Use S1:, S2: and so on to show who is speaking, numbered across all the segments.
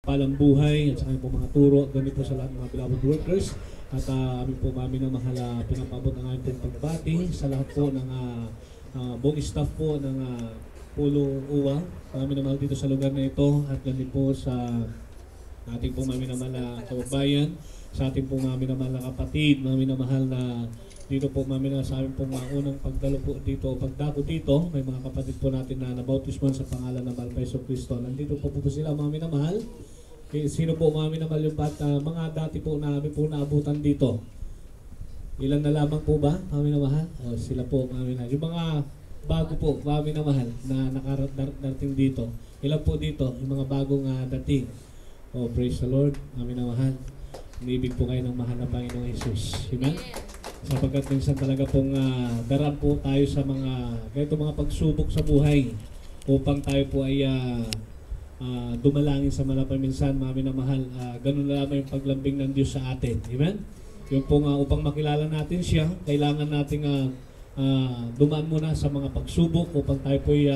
S1: palang buhay at saka po mga turo at ganito sa lahat ng mga beloved workers at amin po mami na mahala pinapabot ng aming pagbati sa lahat po ng buong staff po ng Pulo Uwa. Mami na mahal dito sa lugar na ito at ganito po sa ating po mami na mahal kababayan, sa ating po mami na mahal kapatid, mami na mahal na dito po mami na sa amin po mga unang pagdalo po dito, pagdako dito, may mga kapatid po natin na nabautisman sa pangalan ng Mahal Paiso Cristo. Nandito po sila mami na mahal. Sino po mami na mahal yung mga dati po namin po naabutan dito? Ilan na lamang po ba mami na mahal? O, sila po mami na. Yung mga bago po mami na mahal na nakarating dito. Ilan po dito? Yung mga bagong dating. Oh, praise the Lord, mami na mahal. Inibig po kayo ng mahal na Panginoong Jesus. Amen? Sapagkat minsan talaga pong daraan po tayo sa mga ganito mga pagsubok sa buhay upang tayo po ay dumalangin sa malapay minsan, mami na mahal. Ganun na lamang yung paglambing ng Diyos sa atin. Amen? Yung pong upang makilala natin siya, kailangan nating dumaan muna sa mga pagsubok upang tayo po ay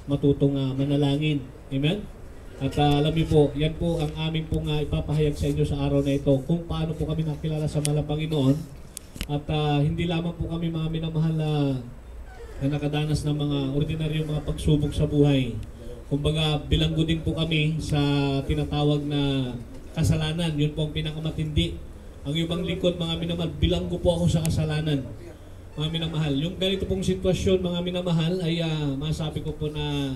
S1: matutong manalangin. Amen? At alam niyo po, yan po ang aming pong ipapahayag sa inyo sa araw na ito kung paano po kami nakilala sa mahal na Panginoon. At hindi lamang po kami mga minamahal na nakadanas ng mga ordinaryong mga pagsubok sa buhay. Kumbaga, bilanggo din po kami sa tinatawag na kasalanan. Yun po ang pinakamatindi. Ang ibang lingkod, mga minamahal, bilanggo po ako sa kasalanan. Mga minamahal, yung ganito pong sitwasyon, mga minamahal, ay masabi ko po na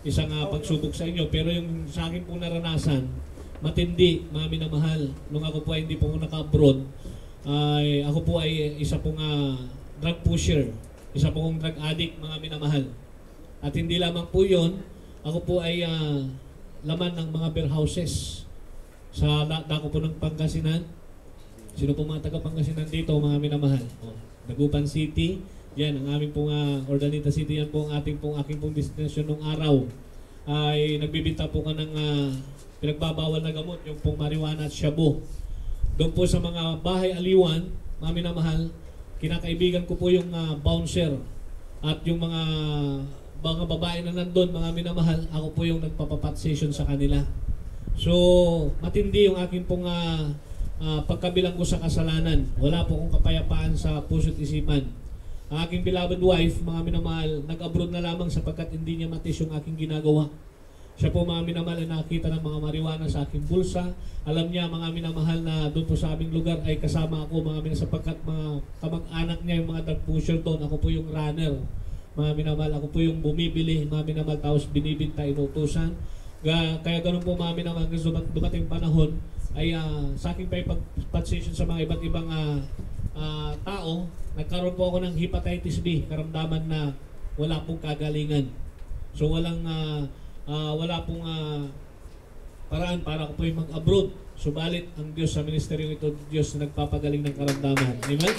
S1: isang pagsubok sa inyo. Pero yung sa akin pong naranasan, matindi, mga minamahal. Nung ako po ay hindi po naka-abroad, ako po ay isa pong drug pusher, isa pong drug addict, mga minamahal. At hindi lamang po yun, ako po ay laman ng mga beer houses sa dako po ng Pangasinan. Sino po mga taga Pangasinan dito, mga minamahal? Dagupan City, yan ang aming pong Ordaneta City, yan po ang aking pong destination nung araw. Ay nagbibinta po ka ng pinagbabawal na gamot, yung pong marijuana at shabu. Doon po sa mga bahay aliwan, mga minamahal, kinakaibigan ko po yung bouncer at yung mga babae na nandun, mga minamahal, ako po yung nagpapapat session sa kanila. So, matindi yung aking pong pagkabilang ko sa kasalanan. Wala po akong kapayapaan sa puso't isipan. Ang aking beloved wife, mga minamahal, nag-abroad na lamang sapagkat hindi niya matis yung aking ginagawa. Siya po mga minamahal na nakita ng mga marijuana sa aking bulsa. Alam niya mga minamahal na doon po sa aming lugar ay kasama ako mga minamahal sapagkat mga kamag-anak niya yung mga drug pusher doon. Ako po yung runner. Mga minamahal, ako po yung bumibili. Mga minamahal, tapos binibinta, inutusan. Kaya ganun po mga minamahal, dumating panahon ay sa aking pag-session sa mga iba't ibang tao, nagkaroon po ako ng hepatitis B, karamdaman na wala pong kagalingan. So wala pong paraan para ako po yung mag-abroad. Subalit ang Diyos sa ministeryo ito, Diyos na nagpapagaling ng karamdaman. Amen?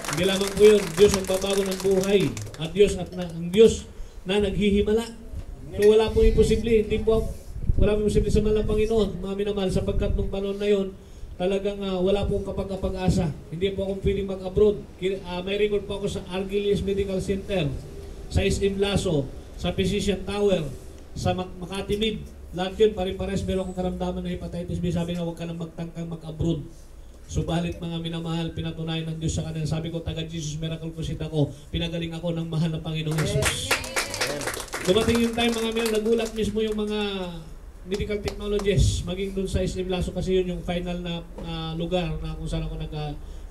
S1: Hindi lamang po yun, Diyos ang babago ng buhay at ang Diyos na naghihimala. So wala pong imposible, wala pong imposible sa mahal na Panginoon, mga minamahal, sapagkat nung panahon na yun, talagang wala pong kapag-asa. Hindi po akong piling mag-abroad. May record po ako sa Argilis Medical Center, sa SM Laso, sa Physician Tower, sa Makati Mid, lahat yun, pare-pares meron akong karamdaman ng hepatitis B. Sabi na huwag ka nang magtangkang mag-abroad. Subalit mga minamahal, pinatunayan ng Diyos sa kanila. Sabi ko, taga Jesus Miracle Crusade ako, pinagaling ako ng mahal na Panginoong Jesus. Dumating yung time mga minamahal, nagulat mismo yung mga medical technologies, maging dun sa SM Laso kasi yun yung final na lugar na kung saan ako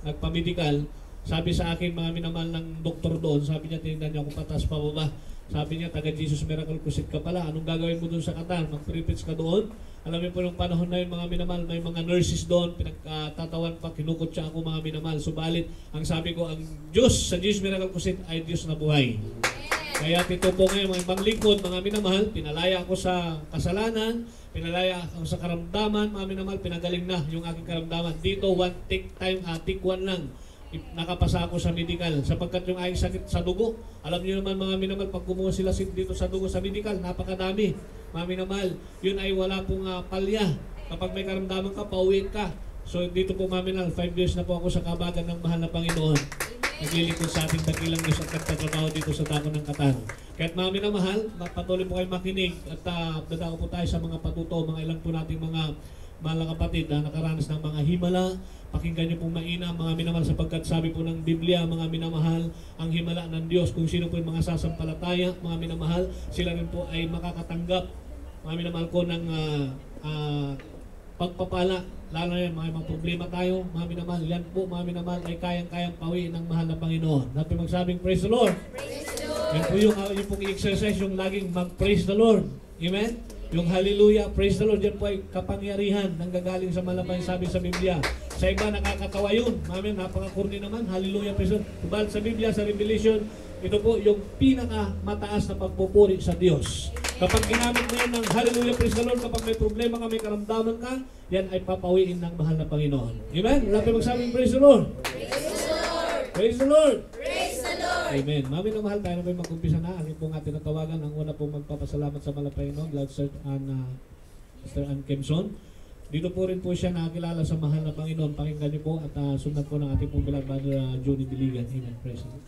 S1: nagpa-medical. Sabi sa akin mga minamahal ng doktor doon, sabi niya, tinignan niya ako patas pa baba. Sabi niya, taga Jesus Miracle Crusade ka pala. Anong gagawin mo doon sa Qatar? Mag-preach ka doon? Alam niyo po yung panahon na yun, mga minamahal, may mga nurses doon, pinagtatawan pa, kinukot siya ako, mga minamahal. Subalit, ang sabi ko, ang Diyos sa Jesus Miracle Crusade ay Diyos na buhay. Kaya ito po ngayon, mga ibang lingkod, mga minamahal, pinalaya ako sa kasalanan, pinalaya ako sa karamdaman, mga minamahal, pinagaling na yung aking karamdaman. Dito, take one lang. Nakapasa ako sa medical sapagkat yung aking sakit sa dugo, alam niyo naman mga minamahal, pag kumuha sila dito sa dugo sa medical, napakadami mga minamahal, yun ay wala pong palya. Kapag may karamdaman ka, pauwiin ka. So dito po mga minamahal, 5 years na po ako sa kabagan ng mahal na Panginoon. naglilingkod sa ating dakilang Diyos at nagtatrabaho dito sa Dako ng Katan. Kaya't mga minamahal, patuloy po kayo makinig at dadako po tayo sa mga patuto, mga ilan po nating mga mahal kapatid na nakaranas ng mga himala. Pakinggan niyo pong maina mga minamahal, sapagkat sabi po ng Biblia, mga minamahal, ang himala ng Diyos, kung sino po yung mga sasampalataya, mga minamahal, sila rin po ay makakatanggap, mga minamahal ko, ng pagpapala. Lalo na yan, mga problema tayo, mga minamahal, yan po mga minamahal ay kayang-kayang pawiin ng mahal na Panginoon. Natin magsabing praise the Lord.
S2: Praise the Lord.
S1: Yan po yung pong i-exercise, yung laging mag-praise the Lord. Amen? Yung hallelujah, praise the Lord, yan po ay kapangyarihan nang gagaling sa malabay, sabi sa Biblia. Sa iba nakakatawa yun. Amen, napakakurni naman, hallelujah, praise the Lord. Subalit sa Biblia, sa Revelation, ito po yung pinaka-mataas na pagpupuri sa Diyos. Kapag ginamit mo yan ng hallelujah, praise the Lord, kapag may problema ka, may karamdaman ka, yan ay papawiin ng mahal na Panginoon. Amen? Lapit magsabing praise the Lord.
S2: Praise the Lord.
S1: Praise the Lord.
S2: Praise the Lord.
S1: Amen. Mami na mahal, tayo na po yung mag-umpisa na. Aking pong ating natawagan. Ang una pong magpapasalamat sa mahal na Panginoon, Lord Sir Mr. Ann Kemson. Dito po rin po siya nakakilala sa mahal na Panginoon. Pakinggan niyo po at sundan po ng ating pong bilang Brother Johnny Biligan. Amen. Praise the Lord.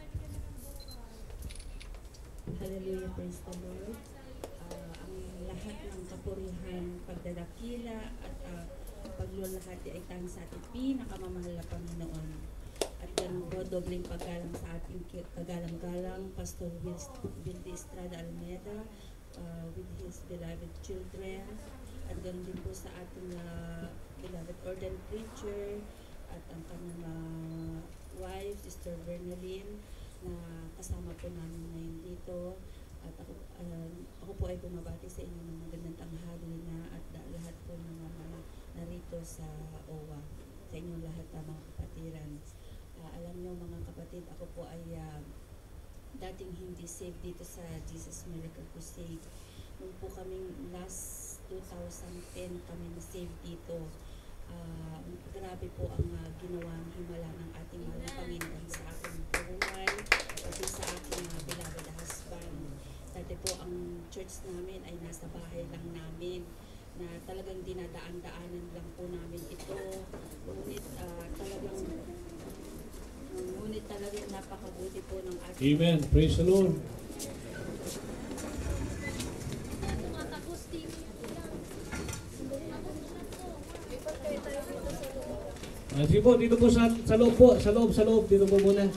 S3: Hallelujah, praise the Lord. Ang lahat ng kapurihan, pagdadakila at paglulahati ay tanging sa ating pinakamamahal na Panginoon. At ganun po, dobling paggalang sa ating kagalang-galang Pastor Wildy Estrada Almeida with his beloved children. At ganun din po sa ating beloved ordained preacher at ang kanyang wife, Sister Bernalyn, na kasama po namin ngayon dito. At ako po ay bumabati sa inyo ng magandang tanghali na at lahat po ng mga narito sa OWA, sa inyong lahat ng mga kapatiran. Alam niyo mga kapatid, ako po ay dating hindi saved dito sa Jesus Miracle Crusade. Nung po kaming last 2010 kami na-save dito. Grabe po ang ginawang himala ng ating mahal na Panginoon sa aking buhay, pati sa aking beloved husband. Dati po ang church namin ay nasa bahay lang namin, na talagang dinadaan-daanan lang po namin ito. Ngunit talagang napakabuti po ng ating
S1: Amen. Praise the Lord. Sige po, dito po sa loob po, sa loob, dito po muna.